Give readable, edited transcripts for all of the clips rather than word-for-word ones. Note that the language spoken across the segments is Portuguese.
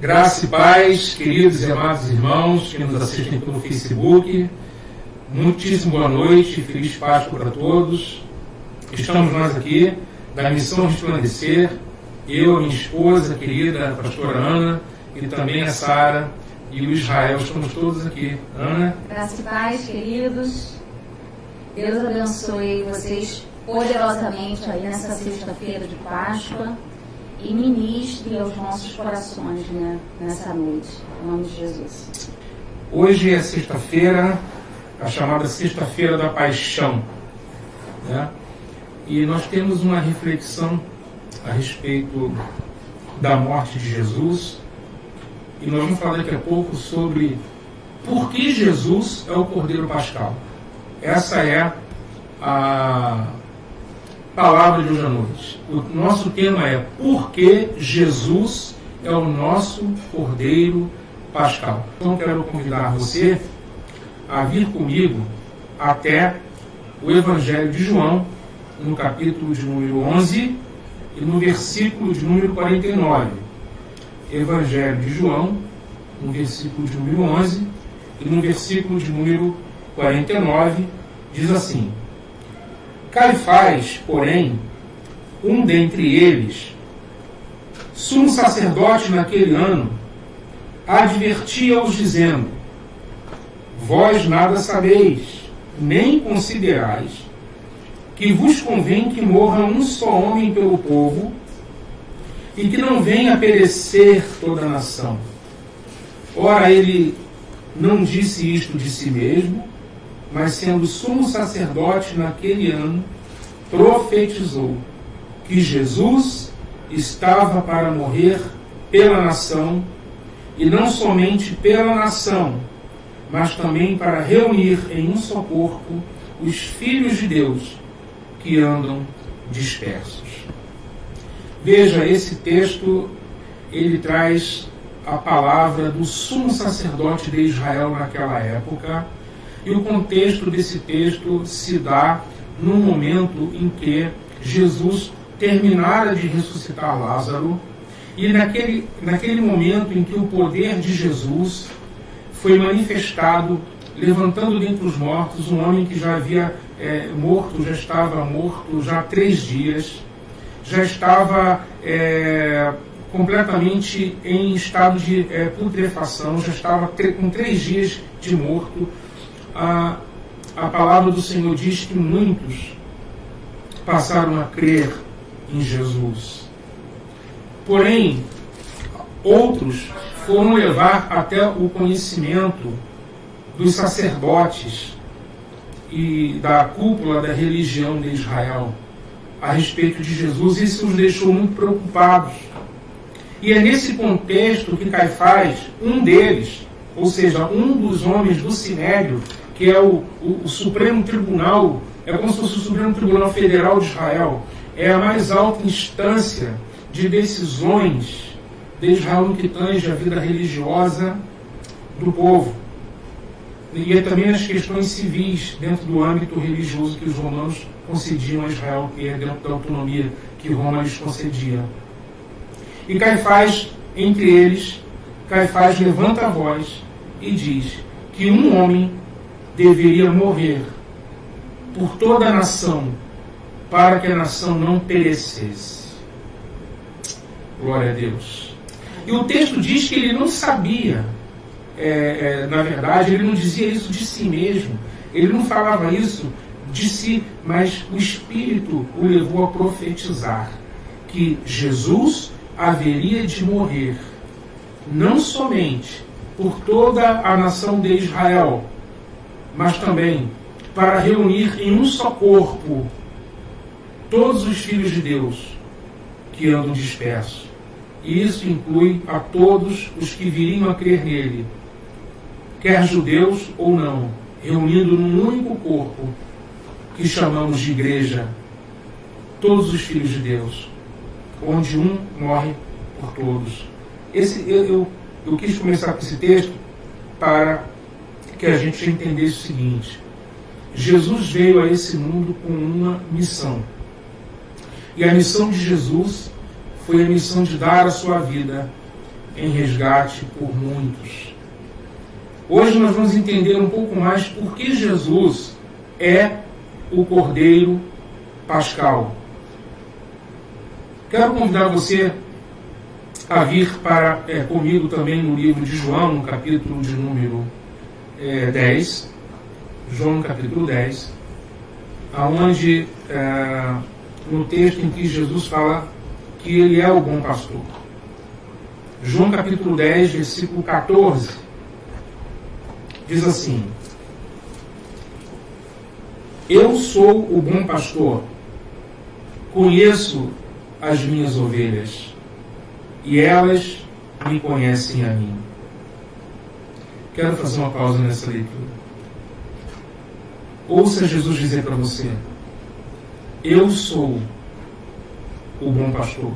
Graça e paz, queridos e amados irmãos que nos assistem pelo Facebook. Muitíssimo boa noite, feliz Páscoa para todos. Estamos nós aqui, da Missão Resplandecer, eu, minha esposa querida, a pastora Ana, e também a Sara e o Israel. Estamos todos aqui. Ana? Graça e paz, queridos. Deus abençoe vocês poderosamente aí nessa sexta-feira de Páscoa e ministre aos nossos corações, nessa noite, em nome de Jesus. Hoje é sexta-feira, a chamada Sexta-feira da Paixão, né? E nós temos uma reflexão a respeito da morte de Jesus, e nós vamos falar daqui a pouco sobre por que Jesus é o Cordeiro Pascal. Essa é a palavra de hoje à noite. O nosso tema é por que Jesus é o nosso Cordeiro Pascal. Então quero convidar você a vir comigo até o Evangelho de João, no capítulo de número 11 e no versículo de número 49. Evangelho de João, no versículo de número 11 e no versículo de número 49, diz assim: Caifás, porém, um dentre eles, sumo sacerdote naquele ano, advertia-os dizendo: Vós nada sabeis, nem considerais, que vos convém que morra um só homem pelo povo, e que não venha a perecer toda a nação. Ora, ele não disse isto de si mesmo, mas sendo sumo sacerdote naquele ano, profetizou que Jesus estava para morrer pela nação, e não somente pela nação, mas também para reunir em um só corpo os filhos de Deus que andam dispersos. Veja, esse texto, ele traz a palavra do sumo sacerdote de Israel naquela época, e o contexto desse texto se dá no momento em que Jesus terminara de ressuscitar Lázaro, e naquele momento em que o poder de Jesus foi manifestado, levantando dentre os mortos um homem que já havia já estava morto já há 3 dias, já estava completamente em estado de putrefação, já estava com 3 dias de morto. A palavra do Senhor diz que muitos passaram a crer em Jesus. Porém, outros foram levar até o conhecimento dos sacerdotes e da cúpula da religião de Israel a respeito de Jesus, e isso os deixou muito preocupados. E é nesse contexto que Caifás, um deles, ou seja, um dos homens do Sinédrio, que é o Supremo Tribunal, é como se fosse o Supremo Tribunal Federal de Israel, é a mais alta instância de decisões de Israel no que tange a vida religiosa do povo. E é também as questões civis dentro do âmbito religioso que os romanos concediam a Israel, que é dentro da autonomia que Roma lhes concedia. E Caifás, entre eles, Caifás levanta a voz e diz que um homem deveria morrer por toda a nação, para que a nação não perecesse. Glória a Deus. E o texto diz que ele não sabia, na verdade, ele não dizia isso de si mesmo, ele não falava isso de si, mas o Espírito o levou a profetizar que Jesus haveria de morrer, não somente por toda a nação de Israel, mas também para reunir em um só corpo todos os filhos de Deus que andam dispersos. E isso inclui a todos os que viriam a crer nele, quer judeus ou não, reunindo num único corpo que chamamos de igreja, todos os filhos de Deus, onde um morre por todos. Eu quis começar com esse texto para que a gente entendesse o seguinte: Jesus veio a esse mundo com uma missão. E a missão de Jesus foi a missão de dar a sua vida em resgate por muitos. Hoje nós vamos entender um pouco mais por que Jesus é o Cordeiro Pascal. Quero convidar você a vir comigo também no livro de João, no capítulo de número 10, João capítulo 10, onde no texto em que Jesus fala que ele é o bom pastor. João capítulo 10, versículo 14, diz assim: Eu sou o bom pastor, conheço as minhas ovelhas, e elas me conhecem a mim. Quero fazer uma pausa nessa leitura. Ouça Jesus dizer para você: eu sou o bom pastor.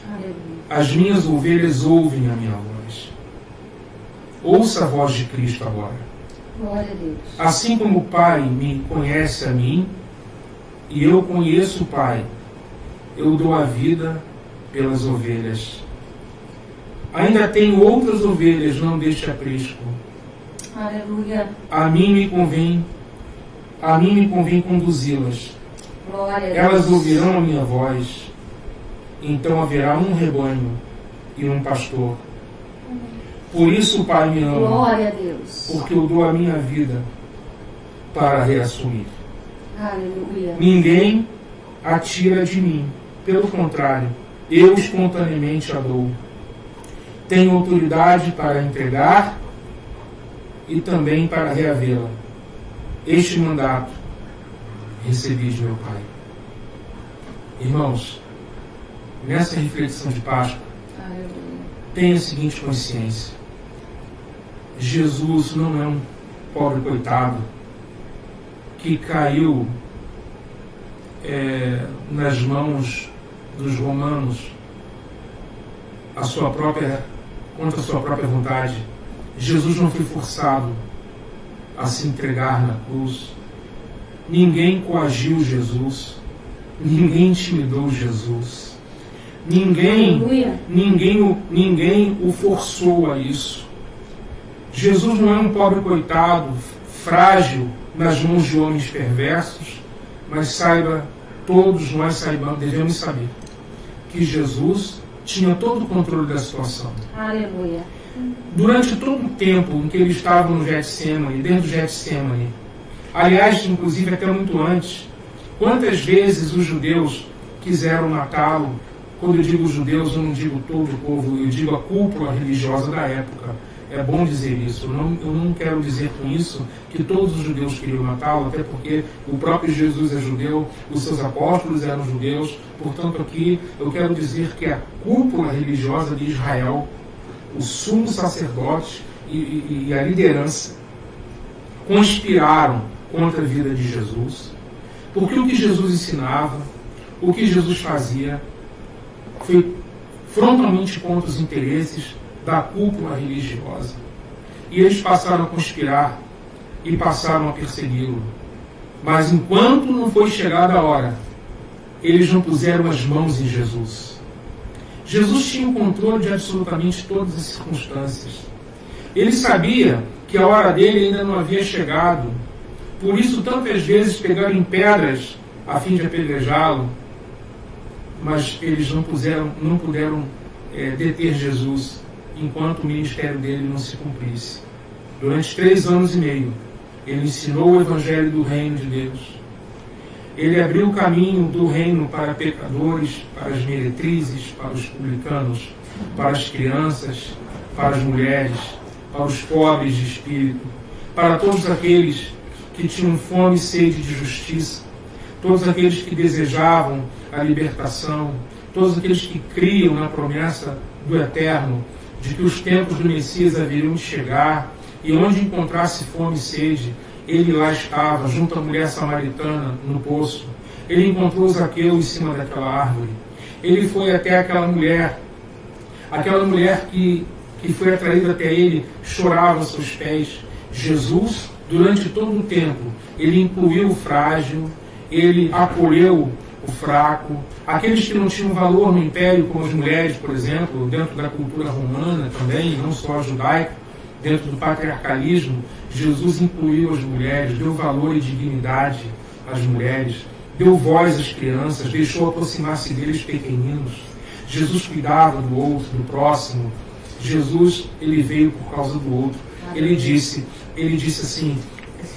Aleluia. As minhas ovelhas ouvem a minha voz. Ouça a voz de Cristo agora. Glória a Deus. Assim como o Pai me conhece a mim, e eu conheço o Pai, eu dou a vida pelas ovelhas. Ainda tenho outras ovelhas, não deste aprisco. Aleluia. A mim me convém conduzi-las. Glória a Deus. Elas ouvirão a minha voz. Então haverá um rebanho e um pastor. Por isso o Pai me ama. Glória a Deus. Porque eu dou a minha vida para reassumir. Aleluia. Ninguém a tira de mim. Pelo contrário, eu espontaneamente a dou. Tenho autoridade para entregar e também para reavê-la. Este mandato recebi de meu Pai. Irmãos, nessa reflexão de Páscoa, tenha a seguinte consciência: Jesus não é um pobre coitado que caiu nas mãos dos romanos contra a sua própria vontade. Jesus não foi forçado a se entregar na cruz. Ninguém coagiu Jesus. Ninguém intimidou Jesus. Ninguém o forçou a isso. Jesus não é um pobre coitado, frágil nas mãos de homens perversos, mas todos nós devemos saber que Jesus tinha todo o controle da situação. Aleluia. Durante todo o tempo em que ele estava no Getsemane, dentro do Getsemane, aliás, inclusive até muito antes, quantas vezes os judeus quiseram matá-lo? Quando eu digo judeus, eu não digo todo o povo, eu digo a cúpula religiosa da época. É bom dizer isso. Eu não quero dizer com isso que todos os judeus queriam matá-lo, até porque o próprio Jesus é judeu, os seus apóstolos eram judeus. Portanto, aqui eu quero dizer que a cúpula religiosa de Israel, o sumo sacerdote e a liderança, conspiraram contra a vida de Jesus, porque o que Jesus ensinava, o que Jesus fazia, foi frontalmente contra os interesses da cúpula religiosa. E eles passaram a conspirar e passaram a persegui-lo. Mas enquanto não foi chegada a hora, eles não puseram as mãos em Jesus. Jesus tinha o controle de absolutamente todas as circunstâncias. Ele sabia que a hora dele ainda não havia chegado. Por isso, tantas vezes pegaram em pedras a fim de apedrejá-lo, mas eles não puderam deter Jesus enquanto o ministério dele não se cumprisse. Durante 3 anos e meio, ele ensinou o Evangelho do Reino de Deus. Ele abriu o caminho do reino para pecadores, para as meretrizes, para os publicanos, para as crianças, para as mulheres, para os pobres de espírito, para todos aqueles que tinham fome e sede de justiça, todos aqueles que desejavam a libertação, todos aqueles que criam na promessa do Eterno, de que os tempos do Messias haveriam de chegar, e onde encontrasse fome e sede, ele lá estava, junto à mulher samaritana, no poço. Ele encontrou Zaqueu em cima daquela árvore. Ele foi até aquela mulher que foi atraída até ele, chorava aos seus pés. Jesus, durante todo o tempo, ele incluiu o frágil, ele acolheu o o fraco, aqueles que não tinham valor no império, como as mulheres, por exemplo, dentro da cultura romana também, não só a judaica, dentro do patriarcalismo, Jesus incluiu as mulheres, deu valor e dignidade às mulheres, deu voz às crianças, deixou aproximar-se deles pequeninos. Jesus cuidava do outro, do próximo. Jesus, ele veio por causa do outro. Ele disse assim,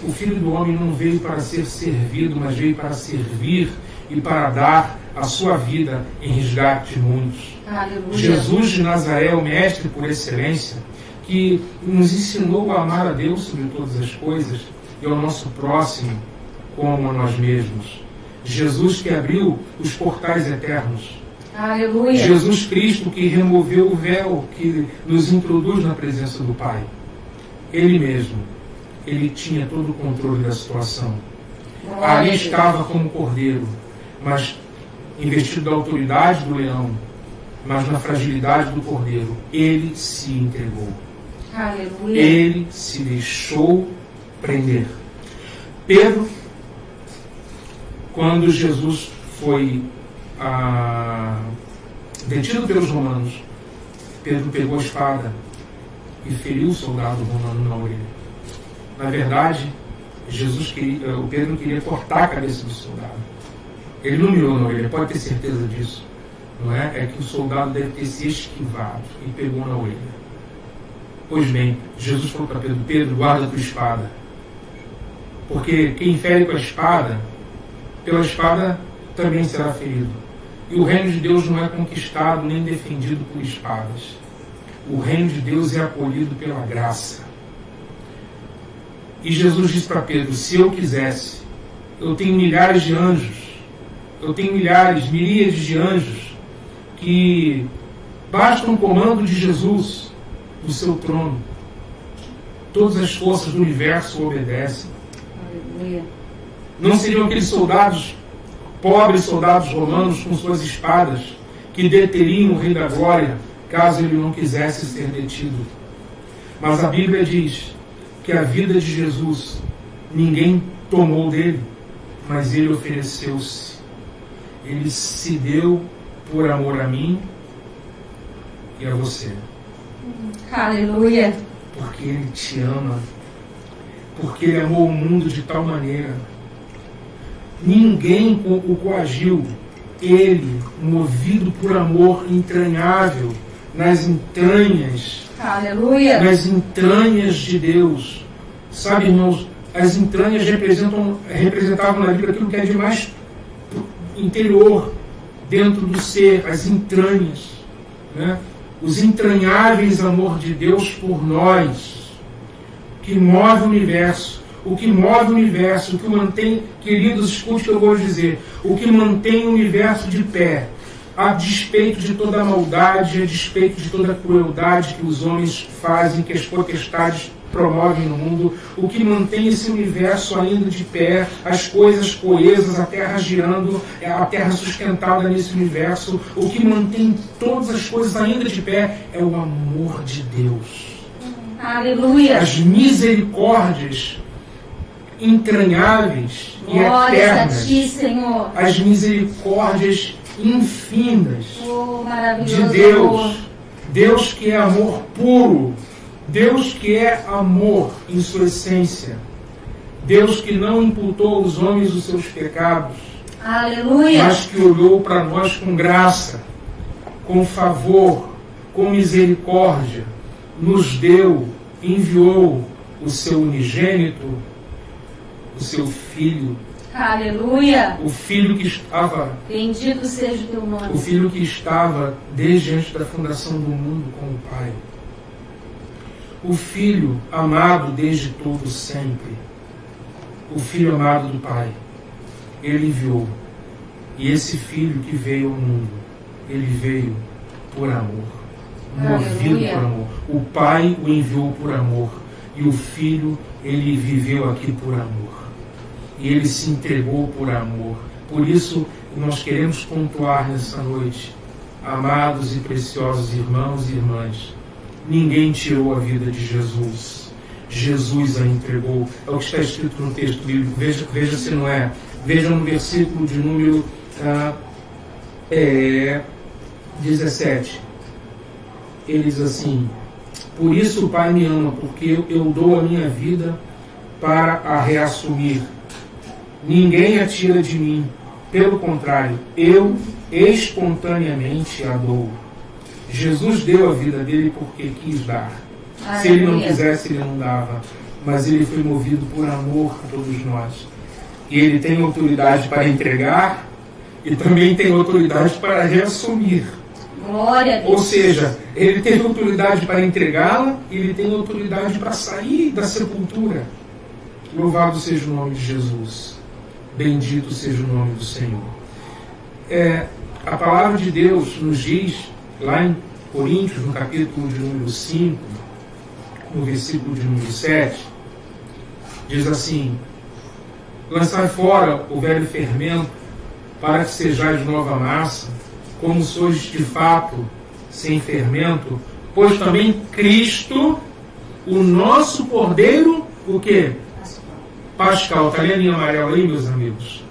o Filho do Homem não veio para ser servido, mas veio para servir e para dar a sua vida em resgate de muitos. Aleluia. Jesus de Nazaré, o mestre por excelência, que nos ensinou a amar a Deus sobre todas as coisas e ao nosso próximo como a nós mesmos. Jesus que abriu os portais eternos. Aleluia. Jesus Cristo que removeu o véu que nos introduz na presença do Pai. Ele mesmo, ele tinha todo o controle da situação. Ali estava como cordeiro, mas investido da autoridade do leão, mas na fragilidade do cordeiro, ele se entregou. Aleluia. Ele se deixou prender. Pedro, quando Jesus foi detido pelos romanos, Pedro pegou a espada e feriu o soldado romano na orelha. Na verdade, o Pedro queria cortar a cabeça do soldado. Ele não mirou na orelha, pode ter certeza disso. Não é? É que o soldado deve ter se esquivado e pegou na orelha. Pois bem, Jesus falou para Pedro: Pedro, guarda a tua espada. Porque quem fere com a espada, pela espada também será ferido. E o reino de Deus não é conquistado nem defendido por espadas. O reino de Deus é acolhido pela graça. E Jesus disse para Pedro: se eu quisesse, eu tenho milhares de anjos, eu tenho miríades de anjos, que basta um comando de Jesus do seu trono. Todas as forças do universo obedecem. Aleluia. Não seriam aqueles soldados, pobres soldados romanos com suas espadas, que deteriam o Rei da Glória, caso ele não quisesse ser detido. Mas a Bíblia diz que a vida de Jesus ninguém tomou dele, mas ele ofereceu-se. Ele se deu por amor a mim e a você. Aleluia. Porque ele te ama. Porque ele amou o mundo de tal maneira. Ninguém o coagiu. Ele, movido por amor entranhável, nas entranhas, aleluia, nas entranhas de Deus. Sabe, irmãos, as entranhas representavam na Bíblia aquilo que é de mais interior, dentro do ser, as entranhas, né? Os entranháveis amor de Deus por nós, que move o universo. O que move o universo, o que mantém, queridos, escute o que eu vou dizer, o que mantém o universo de pé, a despeito de toda a maldade, a despeito de toda a crueldade que os homens fazem, que as potestades promovem no mundo, o que mantém esse universo ainda de pé, as coisas coesas, a terra girando, a terra sustentada nesse universo, o que mantém todas as coisas ainda de pé é o amor de Deus. Aleluia. As misericórdias entranháveis e eternas, a ti, Senhor. As misericórdias infindas de Deus. Amor. Deus que é amor puro, Deus que é amor em sua essência, Deus que não imputou aos homens os seus pecados, aleluia, mas que olhou para nós com graça, com favor, com misericórdia, nos deu, enviou o seu unigênito, o seu Filho. Aleluia. O Filho que estava... Bendito seja o teu nome. O Filho que estava desde antes da fundação do mundo com o Pai. O Filho amado desde todo sempre. O Filho amado do Pai. Ele enviou. E esse Filho que veio ao mundo, ele veio por amor. Movido por amor. O Pai o enviou por amor. E o Filho, ele viveu aqui por amor. E ele se entregou por amor. Por isso, nós queremos pontuar nessa noite, amados e preciosos irmãos e irmãs, ninguém tirou a vida de Jesus. Jesus a entregou. É o que está escrito no texto bíblico. Veja se não é. Veja no versículo de número 17. Ele diz assim: por isso o Pai me ama, porque eu dou a minha vida para a reassumir. Ninguém a tira de mim. Pelo contrário, eu espontaneamente a dou. Jesus deu a vida dele porque quis dar. Se ele não quisesse, ele não dava. Mas ele foi movido por amor a todos nós. E ele tem autoridade para entregar e também tem autoridade para reassumir. Glória a Deus. Ou seja, ele tem autoridade para entregá-la e ele tem autoridade para sair da sepultura. Louvado seja o nome de Jesus. Bendito seja o nome do Senhor. A palavra de Deus nos diz, lá em Coríntios, no capítulo de número 5, no versículo de número 7, diz assim: lançai fora o velho fermento, para que sejais nova massa, como sois de fato sem fermento, pois também Cristo, o nosso Cordeiro, o quê? Pascal. Está ali a linha amarela aí, meus amigos?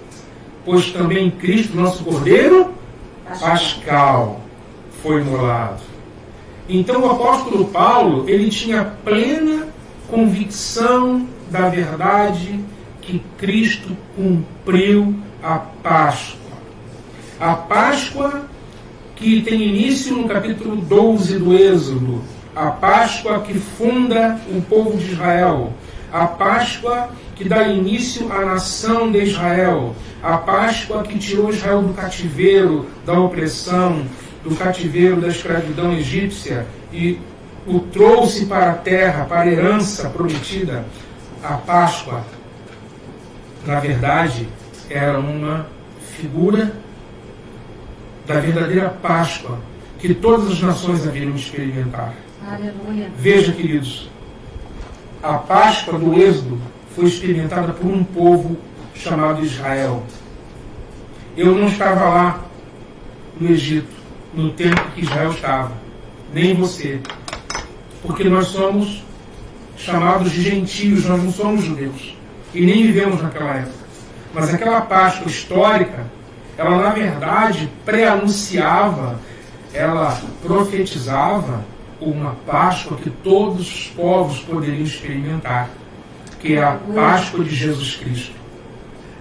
Pois também Cristo, nosso Cordeiro Pascal, foi imolado. Então o apóstolo Paulo, ele tinha plena convicção da verdade que Cristo cumpriu a Páscoa. A Páscoa que tem início no capítulo 12 do Êxodo. A Páscoa que funda o povo de Israel. A Páscoa que dá início à nação de Israel. A Páscoa que tirou Israel do cativeiro, da opressão, do cativeiro da escravidão egípcia e o trouxe para a terra, para a herança prometida. A Páscoa, na verdade, era uma figura da verdadeira Páscoa que todas as nações haveriam de experimentar. Aleluia. Veja, queridos, a Páscoa do Êxodo foi experimentada por um povo chamado Israel. Eu não estava lá no Egito, no tempo que Israel estava, nem você, porque nós somos chamados de gentios, nós não somos judeus, e nem vivemos naquela época. Mas aquela Páscoa histórica, ela na verdade pré-anunciava, ela profetizava uma Páscoa que todos os povos poderiam experimentar, que é a Páscoa de Jesus Cristo.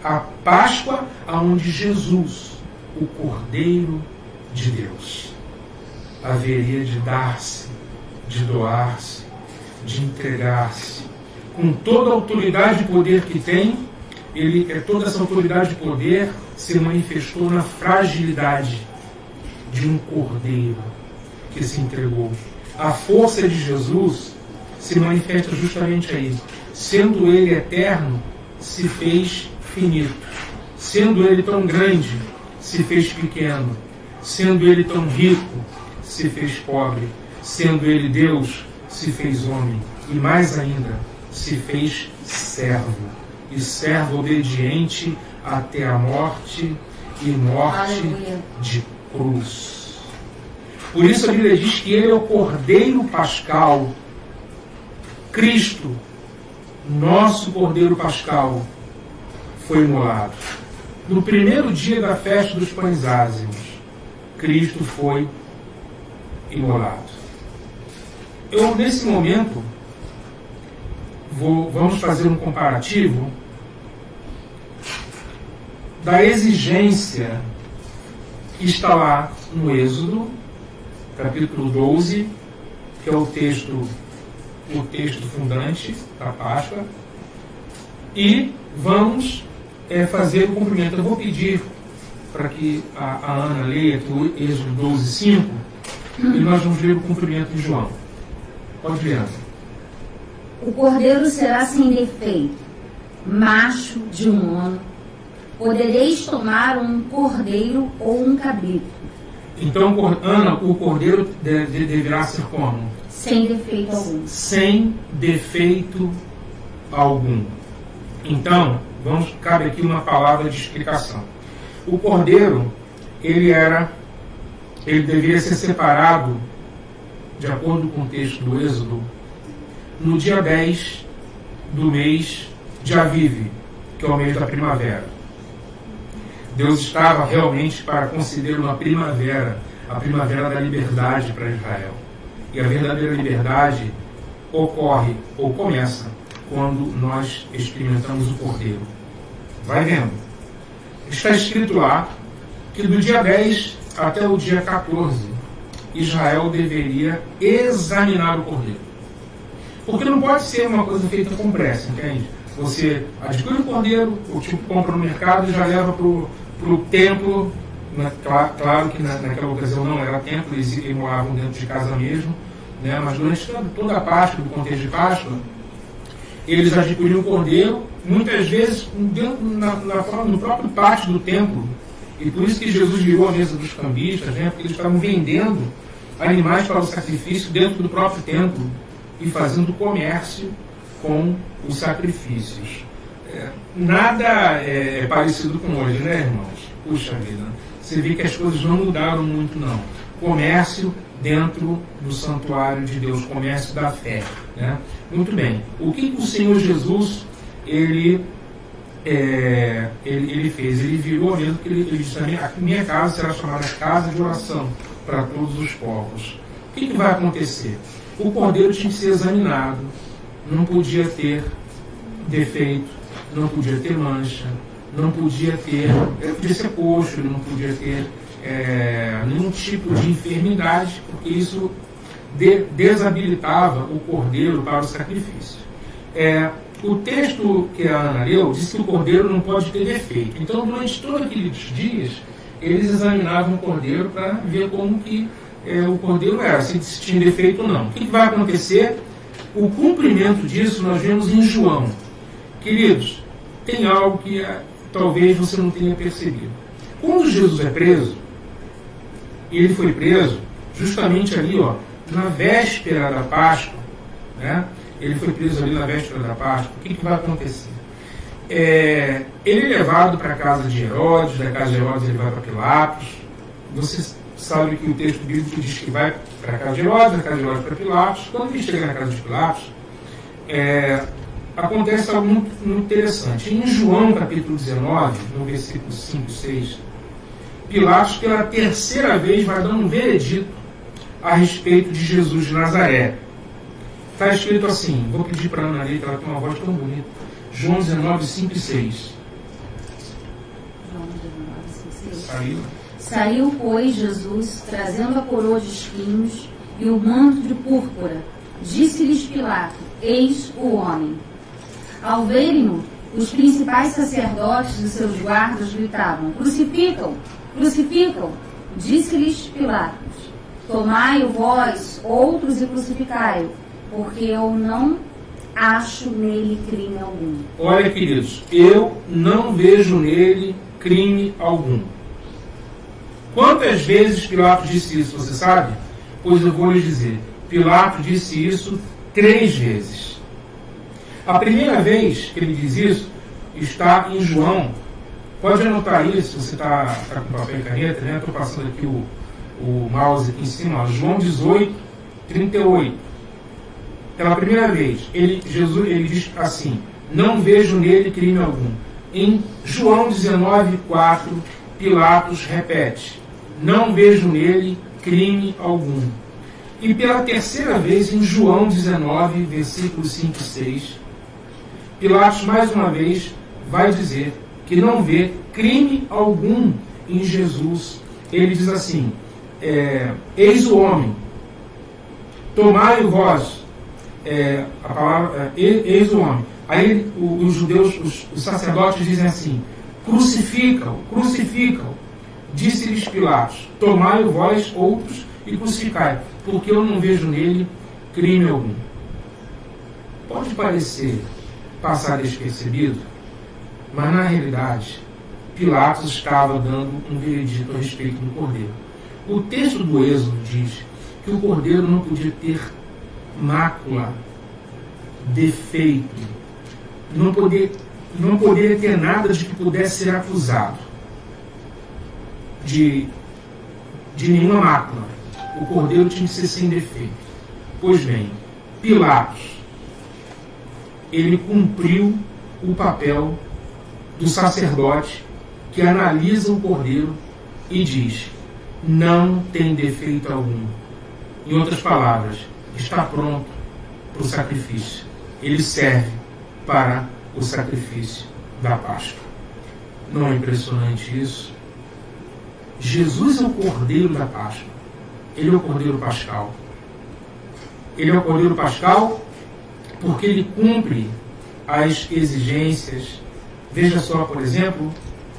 A Páscoa onde Jesus, o Cordeiro de Deus, haveria de dar-se, de doar-se, de entregar-se, com toda a autoridade e poder que tem. Toda essa autoridade e poder se manifestou na fragilidade de um cordeiro que se entregou. A força de Jesus se manifesta justamente aí. Sendo ele eterno, se fez finito. Sendo ele tão grande, se fez pequeno. Sendo ele tão rico, se fez pobre. Sendo ele Deus, se fez homem. E mais ainda, se fez servo. E servo obediente até a morte e morte Aleluia. de cruz. Por isso a Bíblia diz que ele é o Cordeiro Pascal. Cristo, nosso Cordeiro Pascal, foi imolado. No primeiro dia da festa dos pães ázimos, Cristo foi imolado. Eu, nesse momento, vamos fazer um comparativo da exigência que está lá no Êxodo, capítulo 12, que é o texto fundante da Páscoa, e vamos fazer o cumprimento. Eu vou pedir para que a Ana leia aqui o Êxodo 12, 5, e nós vamos ler o cumprimento de João. Pode ler, Ana. O cordeiro será sem defeito, macho de um ano. Podereis tomar um cordeiro ou um cabrito. Então, Ana, o cordeiro deverá ser como? Sem defeito algum. Sem defeito algum. Então, cabe aqui uma palavra de explicação. O cordeiro, ele deveria ser separado, de acordo com o texto do Êxodo, no dia 10 do mês de Aviv, que é o mês da primavera. Deus estava realmente para conceder uma primavera, a primavera da liberdade para Israel. E a verdadeira liberdade ocorre ou começa quando nós experimentamos o Cordeiro. Vai vendo. Está escrito lá que do dia 10 até o dia 14, Israel deveria examinar o Cordeiro. Porque não pode ser uma coisa feita com pressa, entende? Você adquire o Cordeiro, o tipo compra no mercado e já leva para o templo. Claro que naquela ocasião não era templo, eles moravam dentro de casa mesmo, né? Mas durante toda a Páscoa, do contexto de Páscoa, eles adquiriam o Cordeiro, muitas vezes no próprio pátio do templo. E por isso que Jesus virou a mesa dos cambistas, né? Porque eles estavam vendendo animais para o sacrifício dentro do próprio templo e fazendo comércio com os sacrifícios. Nada é parecido com hoje, né, irmãos? Puxa vida, você vê que as coisas não mudaram muito, não. Comércio dentro do santuário de Deus, comércio da fé, né? Muito bem. O que o Senhor Jesus ele fez? Ele virou mesmo que ele disse também: a minha casa será chamada casa de oração para todos os povos. O que vai acontecer? O cordeiro tinha que ser examinado, não podia ter defeito, não podia ter mancha, não podia ter, podia ser coxo, ele não podia ter nenhum tipo de enfermidade, porque isso desabilitava o cordeiro para o sacrifício. O texto que a Ana leu diz que o cordeiro não pode ter defeito. Então, durante todos aqueles dias, eles examinavam o cordeiro para ver como que o cordeiro era, se tinha defeito ou não. O que vai acontecer? O cumprimento disso nós vemos em João. Queridos, tem algo que talvez você não tenha percebido. Quando Jesus é preso, e ele foi preso justamente ali, na véspera da Páscoa, né? Ele foi preso ali na véspera da Páscoa. O que vai acontecer? Ele é levado para a casa de Herodes, da casa de Herodes ele vai para Pilatos. Você sabe que o texto bíblico diz que vai para a casa de Herodes, da casa de Herodes para Pilatos. Quando ele chega na casa de Pilatos, acontece algo muito interessante. Em João capítulo 19, no versículo 5 e 6, Pilatos pela terceira vez vai dar um veredito a respeito de Jesus de Nazaré. Está escrito assim, vou pedir para a Ana ler, que ela tem uma voz tão bonita. João 19, 5 e 6. João 19, 5 e 6. Saiu, pois, Jesus, trazendo a coroa de espinhos e o manto de púrpura. Disse-lhes Pilato: eis o homem. Ao verem-no, os principais sacerdotes e seus guardas gritavam: crucificam, crucificam. Disse-lhes Pilatos: tomai-o vós, outros, e crucificai-o, porque eu não acho nele crime algum. Olha, queridos, eu não vejo nele crime algum. Quantas vezes Pilatos disse isso, você sabe? Pois eu vou lhes dizer. Pilatos disse isso 3 vezes. A primeira vez que ele diz isso está em João. Pode anotar isso, se você está com papel e caneta, né? Estou passando aqui o mouse aqui em cima. João 18, 38. Pela primeira vez, Jesus diz assim: não vejo nele crime algum. Em João 19, 4, Pilatos repete: não vejo nele crime algum. E pela terceira vez, em João 19, versículos 5 e 6, Pilatos mais uma vez vai dizer que não vê crime algum em Jesus. Ele diz assim: eis o homem, tomai-o vós. A palavra eis o homem. Aí os judeus, os sacerdotes dizem assim: crucificam, crucificam. Disse-lhes Pilatos: tomai-o vós, outros, e crucificai, porque eu não vejo nele crime algum. Pode parecer passar despercebido, mas na realidade Pilatos estava dando um veredito a respeito do cordeiro. O texto do Êxodo diz que o cordeiro não podia ter mácula, defeito, não poderia ter nada de que pudesse ser acusado de nenhuma mácula. O cordeiro tinha que ser sem defeito. Pois bem, Pilatos, ele cumpriu o papel do sacerdote que analisa o cordeiro e diz: não tem defeito algum. Em outras palavras, está pronto para o sacrifício. Ele serve para o sacrifício da Páscoa. Não é impressionante isso? Jesus é o cordeiro da Páscoa. Ele é o cordeiro pascal. Ele é o cordeiro pascal porque ele cumpre as exigências. Veja só, por exemplo,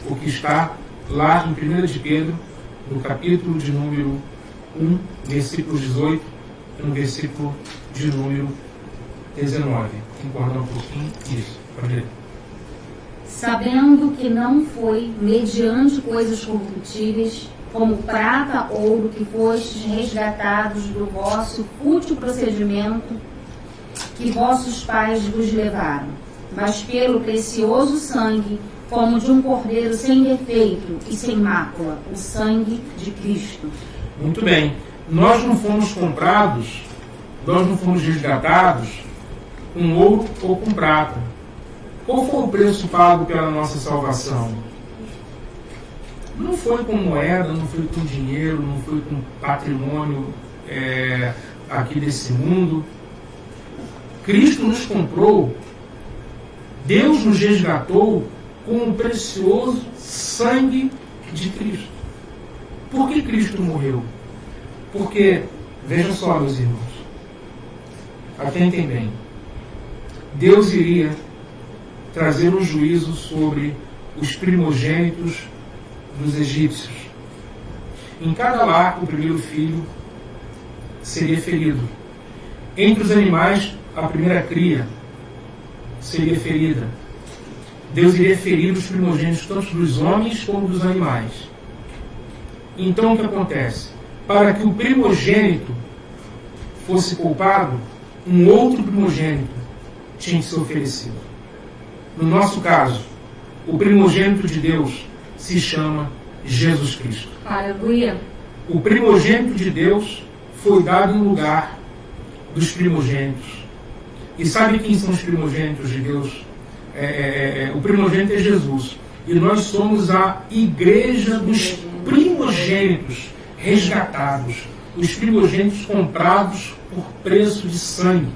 o que está lá em 1 de Pedro, no capítulo de número 1, versículo 18, e no versículo de número 19. Concordar um pouquinho? Isso, pode ler. Sabendo que não foi mediante coisas corruptíveis, como prata, ouro, que fostes resgatados do vosso fútil procedimento que vossos pais vos levaram, mas pelo precioso sangue, como de um cordeiro sem defeito e sem mácula, o sangue de Cristo. Muito bem. Nós não fomos comprados, nós não fomos resgatados com ouro ou com prata. Qual foi o preço pago pela nossa salvação? Não foi com moeda, não foi com dinheiro, não foi com patrimônio aqui desse mundo. Cristo nos comprou, Deus nos resgatou com o precioso sangue de Cristo. Por que Cristo morreu? Porque, vejam só, meus irmãos, atentem bem, Deus iria trazer um juízo sobre os primogênitos dos egípcios. Em cada lar, o primeiro filho seria ferido. Entre os animais, a primeira cria seria ferida. Deus iria ferir os primogênitos, tanto dos homens como dos animais. Então, o que acontece? Para que o primogênito fosse poupado, um outro primogênito tinha que ser oferecido. No nosso caso, o primogênito de Deus se chama Jesus Cristo. Aleluia. O primogênito de Deus foi dado em lugar dos primogênitos. E sabe quem são os primogênitos de Deus? O primogênito é Jesus. E nós somos a igreja dos primogênitos resgatados. Os primogênitos comprados por preço de sangue.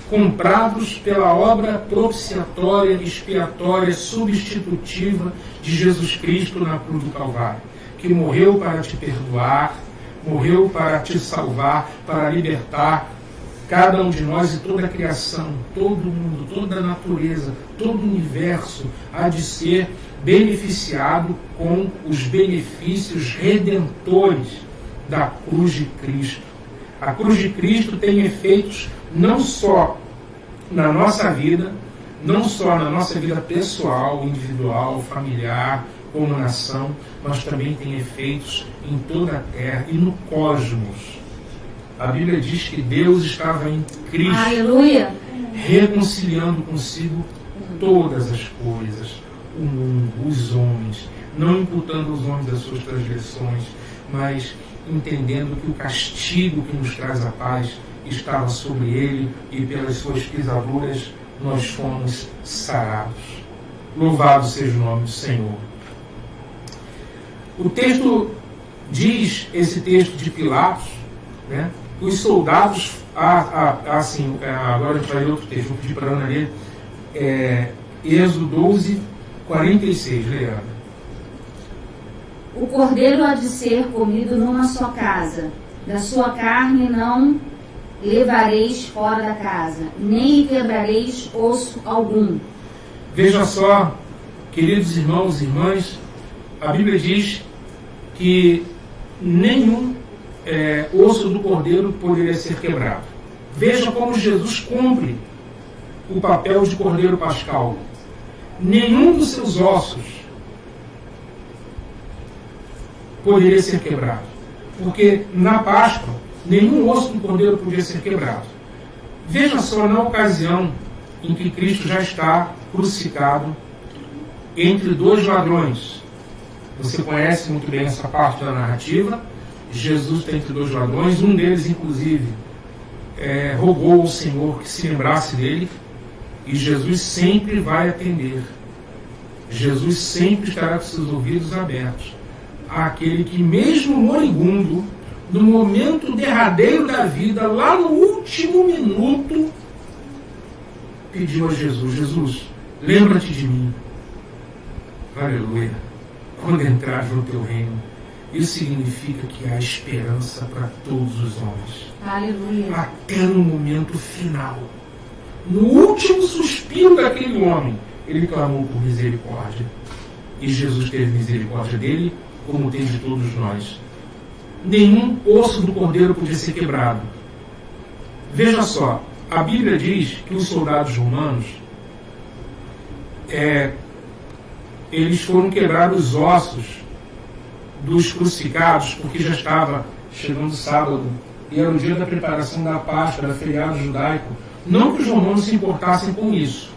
Comprados pela obra propiciatória, expiatória, substitutiva de Jesus Cristo na cruz do Calvário. Que morreu para te perdoar, morreu para te salvar, para libertar cada um de nós e toda a criação, todo mundo, toda a natureza, todo o universo há de ser beneficiado com os benefícios redentores da cruz de Cristo. A cruz de Cristo tem efeitos não só na nossa vida, não só na nossa vida pessoal, individual, familiar, como nação, mas também tem efeitos em toda a terra e no cosmos. A Bíblia diz que Deus estava em Cristo, aleluia, reconciliando consigo todas as coisas, o mundo, os homens, não imputando aos homens as suas transgressões, mas entendendo que o castigo que nos traz a paz estava sobre ele e pelas suas pisaduras nós fomos sarados. Louvado seja o nome do Senhor. O texto diz, esse texto de Pilatos, né? Os soldados, assim, agora a gente vai ler outro texto, vou pedir para a Ana ler, Êxodo 12, 46, Leandro. O cordeiro há de ser comido numa só casa, da sua carne não levareis fora da casa, nem quebrareis osso algum. Veja só, queridos irmãos e irmãs, a Bíblia diz que nenhum osso do cordeiro poderia ser quebrado. Veja como Jesus cumpre o papel de cordeiro pascal. Nenhum dos seus ossos poderia ser quebrado. Porque na Páscoa, nenhum osso do cordeiro podia ser quebrado. Veja só, na ocasião em que Cristo já está crucificado entre dois ladrões. Você conhece muito bem essa parte da narrativa. Jesus está entre dois ladrões, um deles, inclusive, rogou ao Senhor que se lembrasse dele, e Jesus sempre vai atender. Jesus sempre estará com seus ouvidos abertos àquele que, mesmo moribundo, no momento derradeiro da vida, lá no último minuto, pediu a Jesus: Jesus, lembra-te de mim. Aleluia. Quando entrares no teu reino. Isso significa que há esperança para todos os homens. Aleluia. Até no momento final. No último suspiro daquele homem, ele clamou por misericórdia. E Jesus teve misericórdia dele, como tem de todos nós. Nenhum osso do cordeiro podia ser quebrado. Veja só, a Bíblia diz que os soldados romanos, eles foram quebrar os ossos dos crucificados, porque já estava chegando sábado, e era o dia da preparação da Páscoa, da feriado judaico. Não que os romanos se importassem com isso,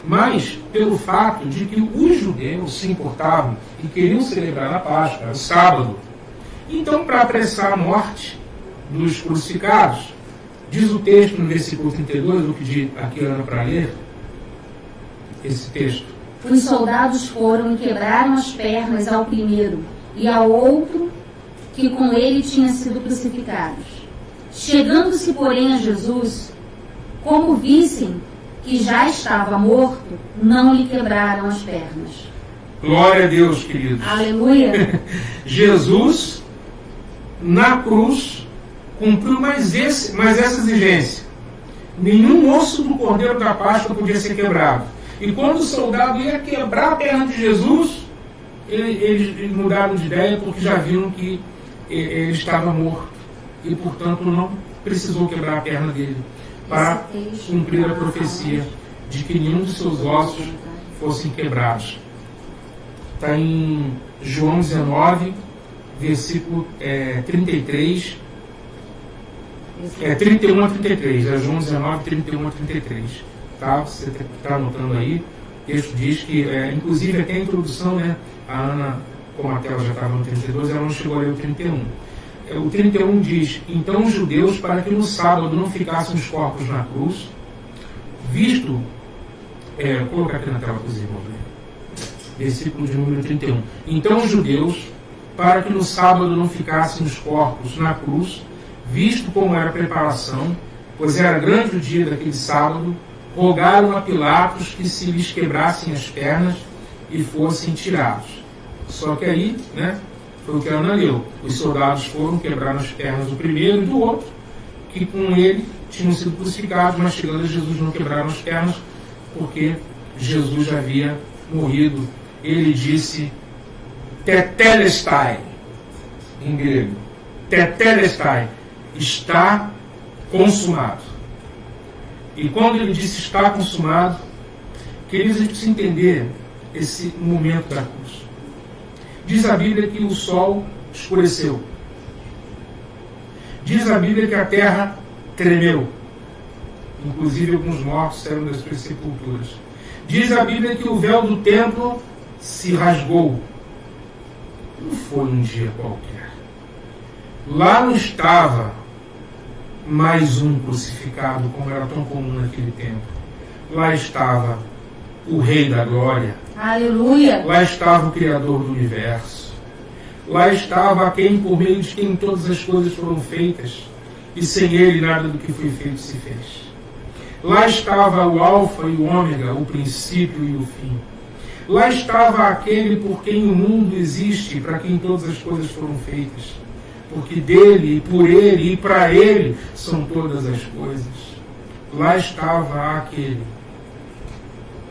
mas pelo fato de que os judeus se importavam e queriam celebrar a Páscoa, o sábado. Então, para apressar a morte dos crucificados, diz o texto no versículo 32, vou pedir aqui a Ana para ler esse texto. Os soldados foram e quebraram as pernas ao primeiro e ao outro que com ele tinha sido crucificados. Chegando-se, porém, a Jesus, como vissem que já estava morto, não lhe quebraram as pernas. Glória a Deus, queridos. Aleluia. Jesus, na cruz, cumpriu mais essa exigência. Nenhum osso do cordeiro da Páscoa podia ser quebrado. E quando o soldado ia quebrar a perna de Jesus, eles mudaram de ideia, porque já viram que ele estava morto. E, portanto, não precisou quebrar a perna dele, para cumprir a profecia de que nenhum dos seus ossos fossem quebrados. Está em João 19, versículo 33, 31 a 33. É João 19, 31 a 33. Tá? Você está anotando aí. O texto diz que, inclusive até a introdução, né, a Ana, como a tela já estava no 32, ela não chegou a ler o 31. O 31 diz: então os judeus, para que no sábado não ficassem os corpos na cruz, visto, vou colocar aqui na tela para os irmãos, né? Versículo de número 31. Então os judeus, para que no sábado não ficassem os corpos na cruz, visto como era a preparação, pois era grande o dia daquele sábado, rogaram a Pilatos que se lhes quebrassem as pernas e fossem tirados. Só que aí, né, foi o que a Ana leu. Os soldados foram quebrar as pernas do primeiro e do outro, que com ele tinham sido crucificados, mas chegando a Jesus não quebraram as pernas, porque Jesus já havia morrido. Ele disse tetelestai, em grego. Tetelestai, está consumado. E quando ele disse está consumado, queridos, a gente precisa entender esse momento da cruz. Diz a Bíblia que o sol escureceu. Diz a Bíblia que a terra tremeu. Inclusive alguns mortos saíram das suas sepulturas. Diz a Bíblia que o véu do templo se rasgou. Não foi um dia qualquer. Lá não estava mais um crucificado, como era tão comum naquele tempo. Lá estava o Rei da Glória. Aleluia. Lá estava o Criador do Universo. Lá estava aquele por meio de quem todas as coisas foram feitas, e sem ele nada do que foi feito se fez. Lá estava o Alfa e o Ômega, o princípio e o fim. Lá estava aquele por quem o mundo existe, para quem todas as coisas foram feitas. Porque dele, e por ele, e para ele são todas as coisas. Lá estava aquele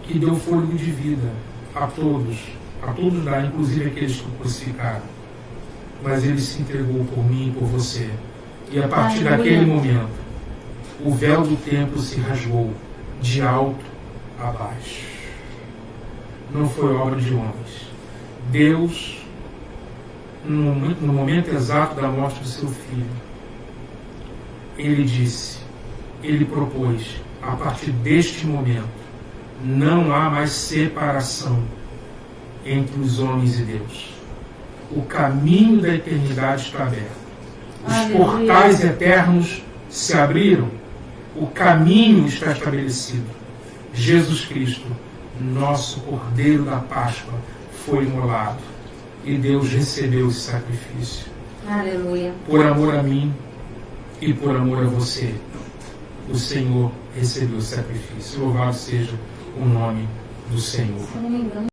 que deu fôlego de vida a todos dá, inclusive aqueles que o crucificaram. Mas ele se entregou por mim e por você. E a partir daquele momento, o véu do templo se rasgou de alto a baixo. Não foi obra de homens. Deus, no momento exato da morte do seu filho, ele disse, ele propôs, a partir deste momento, não há mais separação entre os homens e Deus. O caminho da eternidade está aberto. Os portais eternos se abriram. O caminho está estabelecido. Jesus Cristo nosso Cordeiro da Páscoa foi imolado e Deus recebeu esse sacrifício. Aleluia. Por amor a mim e por amor a você, o Senhor recebeu o sacrifício. Louvado seja o nome do Senhor. Se eu não me engano,